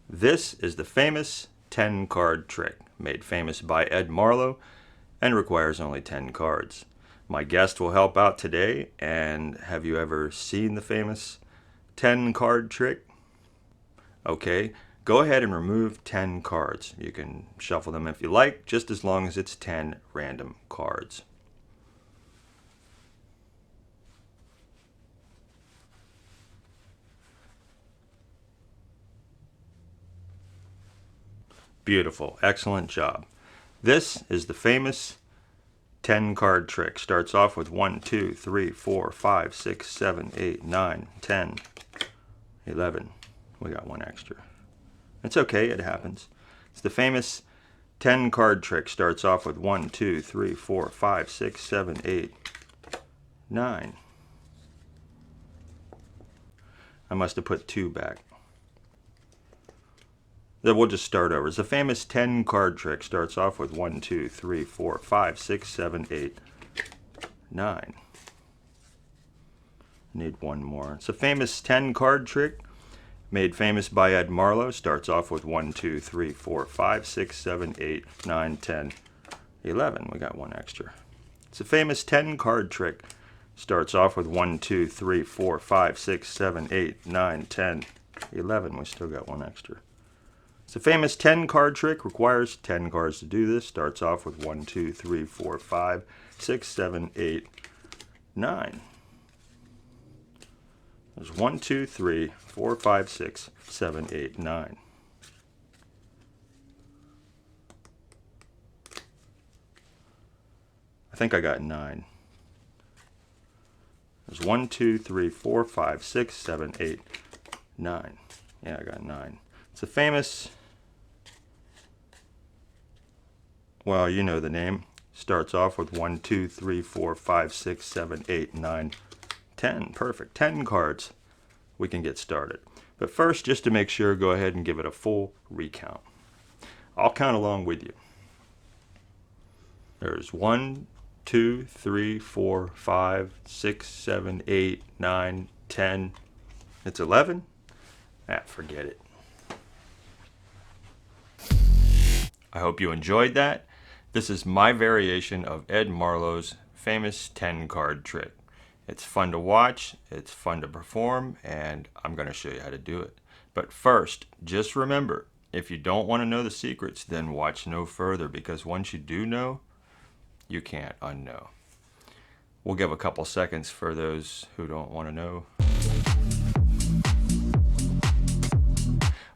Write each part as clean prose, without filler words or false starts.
This is the famous 10 card trick, made famous by Ed Marlo and requires only 10 cards. My guest will help out today, and have you ever seen the famous 10 card trick? Okay, go ahead and remove 10 cards. You can shuffle them if you like, just as long as it's 10 random cards. Beautiful, excellent job. This is the famous 10 card trick. Starts off with 1, 2, 3, 4, 5, 6, 7, 8, 9, 10, 11. We got one extra. It's okay, it happens. It's the famous 10 card trick. Starts off with 1, 2, 3, 4, 5, 6, 7, 8, 9. I must have put 2 back. Then we'll just start over. It's the famous 10 card trick. Starts off with 1, 2, 3, 4, 5, 6, 7, 8, 9. Need one more. It's a famous 10 card trick made famous by Ed Marlo. Starts off with 1, 2, 3, 4, 5, 6, 7, 8, 9, 10, 11. We got one extra. It's a famous 10 card trick. Starts off with 1, 2, 3, 4, 5, 6, 7, 8, 9, 10, 11. We still got one extra. It's a famous 10 card trick. Requires 10 cards to do this. Starts off with 1, 2, 3, 4, 5, 6, 7, 8, 9. There's 1, 2, 3, 4, 5, 6, 7, 8, 9. I think I got 9. There's 1, 2, 3, 4, 5, 6, 7, 8, 9. Yeah, I got 9. It's a famous, well, you know the name. Starts off with 1, 2, 3, 4, 5, 6, 7, 8, 9, 10. Perfect. 10 cards. We can get started. But first, just to make sure, go ahead and give it a full recount. I'll count along with you. There's 1, 2, 3, 4, 5, 6, 7, 8, 9, 10. It's 11? Ah, forget it. I hope you enjoyed that. This is my variation of Ed Marlo's famous 10 card trick. It's fun to watch, it's fun to perform, and I'm going to show you how to do it. But first, just remember, if you don't want to know the secrets, then watch no further, because once you do know, you can't unknow. We'll give a couple seconds for those who don't want to know.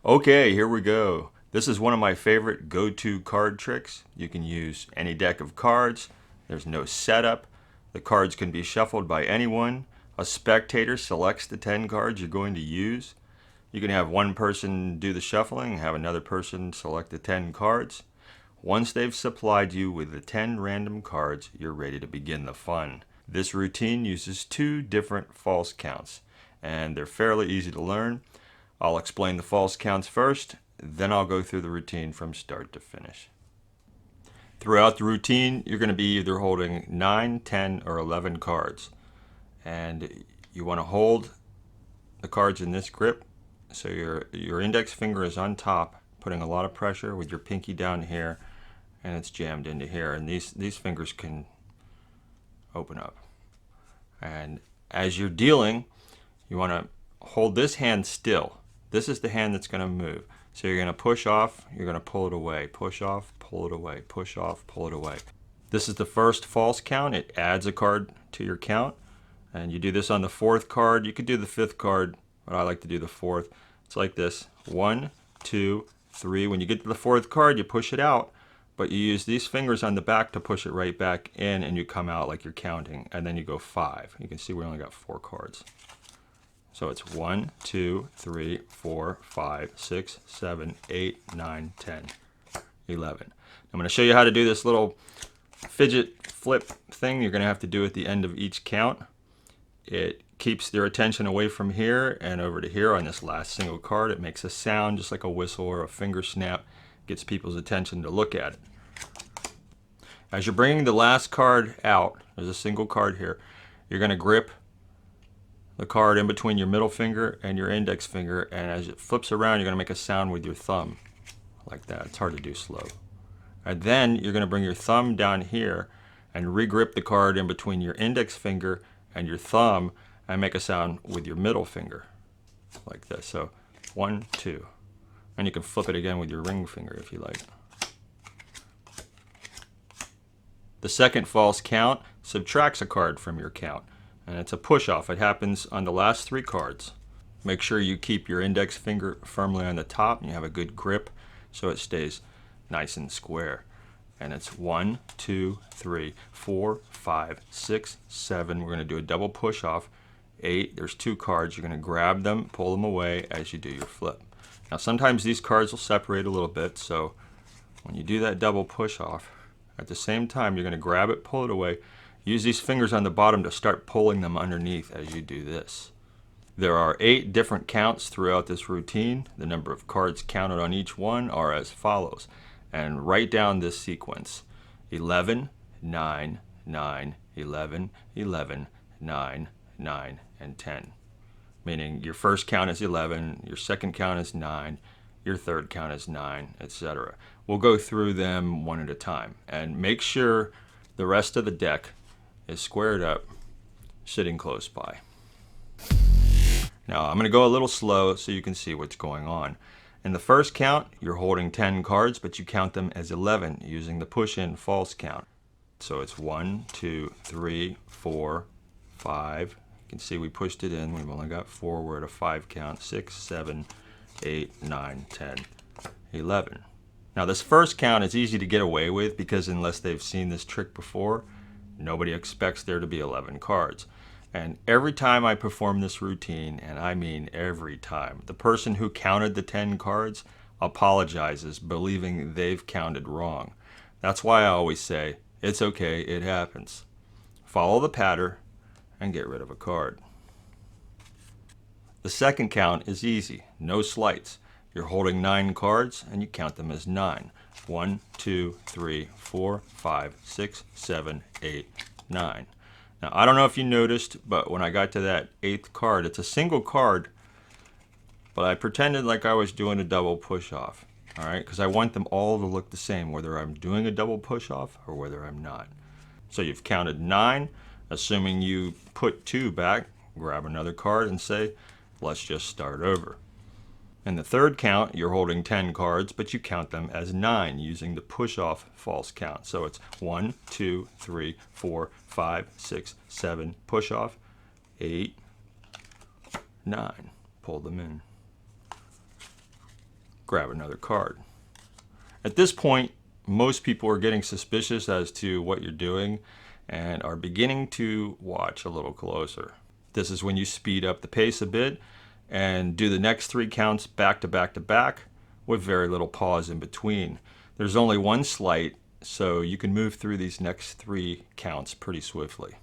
Okay, here we go. This is one of my favorite go-to card tricks. You can use any deck of cards. There's no setup. The cards can be shuffled by anyone. A spectator selects the 10 cards you're going to use. You can have one person do the shuffling, have another person select the 10 cards. Once they've supplied you with the 10 random cards, you're ready to begin the fun. This routine uses 2 different false counts, and they're fairly easy to learn. I'll explain the false counts first, then I'll go through the routine from start to finish. Throughout the routine, you're going to be either holding 9, 10, or 11 cards. And you want to hold the cards in this grip, so your index finger is on top, putting a lot of pressure with your pinky down here, and it's jammed into here. And these fingers can open up. And as you're dealing, you want to hold this hand still. This is the hand that's going to move. So you're going to push off, you're going to pull it away, push off, pull it away, push off, pull it away. This is the first false count. It adds a card to your count. And you do this on the 4th card. You could do the 5th card, but I like to do the 4th. It's like this. 1, 2, 3. When you get to the 4th card, you push it out, but you use these fingers on the back to push it right back in, and you come out like you're counting. And then you go 5. You can see we only got 4 cards. So it's 1, 2, 3, 4, 5, 6, 7, 8, 9, 10, 11. I'm going to show you how to do this little fidget flip thing you're going to have to do at the end of each count. It keeps their attention away from here and over to here on this last single card. It makes a sound just like a whistle or a finger snap. Gets people's attention to look at it. As you're bringing the last card out, there's a single card here, you're going to grip the card in between your middle finger and your index finger, and as it flips around, you're going to make a sound with your thumb, like that. It's hard to do slow. And then you're going to bring your thumb down here and re-grip the card in between your index finger and your thumb and make a sound with your middle finger, like this. So 1, 2. And you can flip it again with your ring finger if you like. The second false count subtracts a card from your count, and it's a push-off. It happens on the last 3 cards. Make sure you keep your index finger firmly on the top and you have a good grip so it stays nice and square. And it's 1, 2, 3, 4, 5, 6, 7. We're going to do a double push-off. 8. There's 2 cards. You're going to grab them, pull them away as you do your flip. Now sometimes these cards will separate a little bit, so when you do that double push-off, at the same time you're going to grab it, pull it away. Use these fingers on the bottom to start pulling them underneath as you do this. There are 8 different counts throughout this routine. The number of cards counted on each one are as follows. And write down this sequence: 11, 9, 9, 11, 11, 9, 9, and 10. Meaning your first count is 11, your second count is 9, your third count is 9, etc. We'll go through them one at a time. And make sure the rest of the deck is squared up, sitting close by. Now I'm going to go a little slow so you can see what's going on. In the first count, you're holding 10 cards, but you count them as 11 using the push-in false count. So it's 1, 2, 3, 4, 5. You can see we pushed it in. We've only got 4. We're at a 5 count. 6, 7, 8, 9, 10, 11. Now this first count is easy to get away with because unless they've seen this trick before, nobody expects there to be 11 cards. And every time I perform this routine, and I mean every time, the person who counted the 10 cards apologizes, believing they've counted wrong. That's why I always say, it's okay, it happens. Follow the pattern and get rid of a card. The second count is easy, no slights. You're holding 9 cards and you count them as 9. 1, 2, 3, 4, 5, 6, 7, 8, 9. Now, I don't know if you noticed, but when I got to that 8th card, it's a single card, but I pretended like I was doing a double push-off, all right? Because I want them all to look the same, whether I'm doing a double push-off or whether I'm not. So you've counted 9, assuming you put 2 back, grab another card and say, let's just start over. In the third count, you're holding 10 cards, but you count them as 9 using the push-off false count. So it's 1, 2, 3, 4, 5, 6, 7, push-off, 8, 9. Pull them in. Grab another card. At this point, most people are getting suspicious as to what you're doing and are beginning to watch a little closer. This is when you speed up the pace a bit and do the next 3 counts back to back to back with very little pause in between. There's only 1 slight, so you can move through these next 3 counts pretty swiftly.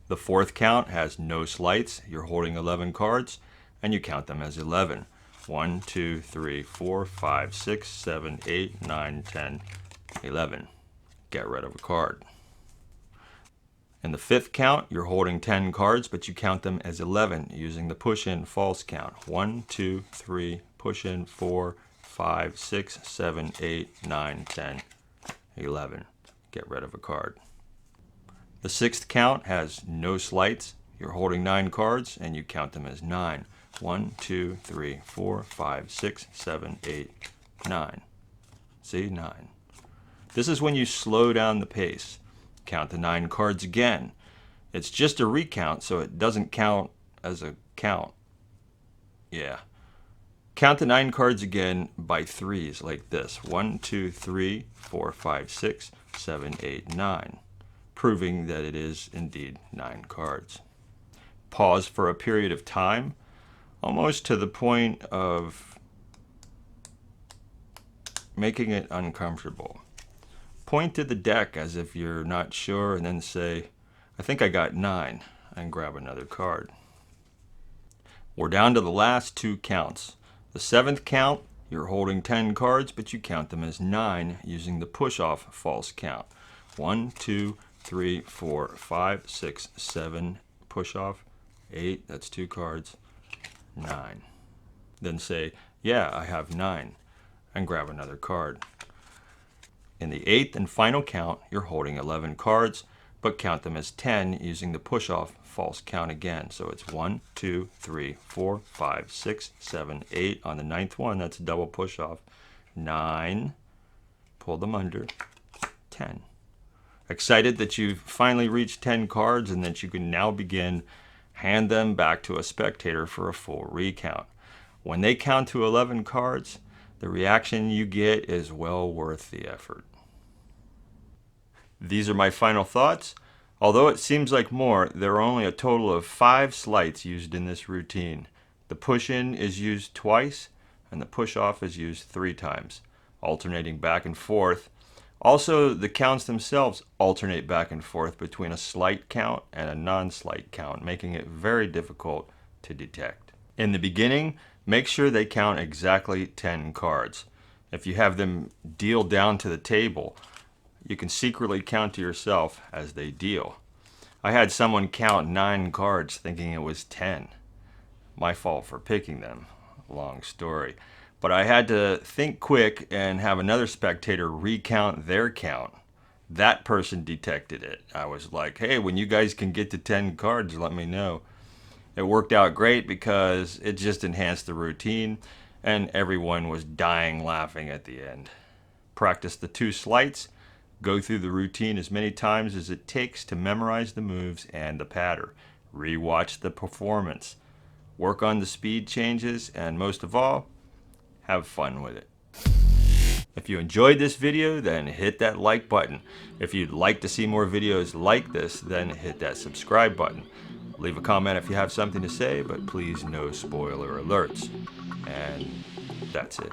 The 4th count has no slights. You're holding 11 cards and you count them as 11. 1, 2, 3, 4, 5, 6, 7, 8, 9, 10, 11. Get rid of a card. In the 5th count, you're holding 10 cards, but you count them as 11 using the push-in false count. 1, 2, 3, push-in, 4, 5, 6, 7, 8, 9, 10, 11. Get rid of a card. The 6th count has no slights. You're holding 9 cards, and you count them as 9. 1, 2, 3, 4, 5, 6, 7, 8, 9. See, 9. This is when you slow down the pace. Count the 9 cards again. It's just a recount, so it doesn't count as a count. Yeah. Count the 9 cards again by 3s like this. 1, 2, 3, 4, 5, 6, 7, 8, 9. Proving that it is indeed 9 cards. Pause for a period of time, almost to the point of making it uncomfortable. Point to the deck as if you're not sure and then say, I think I got 9, and grab another card. We're down to the last 2 counts. The 7th count, you're holding 10 cards, but you count them as 9 using the push-off false count. 1, 2, 3, 4, 5, 6, 7, push-off, 8, that's 2 cards, 9. Then say, yeah, I have 9, and grab another card. In the 8th and final count, you're holding 11 cards, but count them as 10 using the push-off false count again. So it's 1, 2, 3, 4, 5, 6, 7, 8. On the 9th one, that's a double push-off. 9, pull them under, 10. Excited that you've finally reached 10 cards and that you can now begin hand them back to a spectator for a full recount. When they count to 11 cards, the reaction you get is well worth the effort. These are my final thoughts. Although it seems like more, there are only a total of 5 sleights used in this routine. The push-in is used twice, and the push-off is used 3 times, alternating back and forth. Also, the counts themselves alternate back and forth between a sleight count and a non-sleight count, making it very difficult to detect. In the beginning, make sure they count exactly 10 cards. If you have them deal down to the table, you can secretly count to yourself as they deal. I had someone count 9 cards thinking it was 10. My fault for picking them. Long story. But I had to think quick and have another spectator recount their count. That person detected it. I was like, hey, when you guys can get to 10 cards, let me know. It worked out great because it just enhanced the routine, and everyone was dying laughing at the end. Practice the 2 sleights. Go through the routine as many times as it takes to memorize the moves and the pattern. Rewatch the performance. Work on the speed changes, and most of all, have fun with it. If you enjoyed this video, then hit that like button. If you'd like to see more videos like this, then hit that subscribe button. Leave a comment if you have something to say, but please no spoiler alerts. And that's it.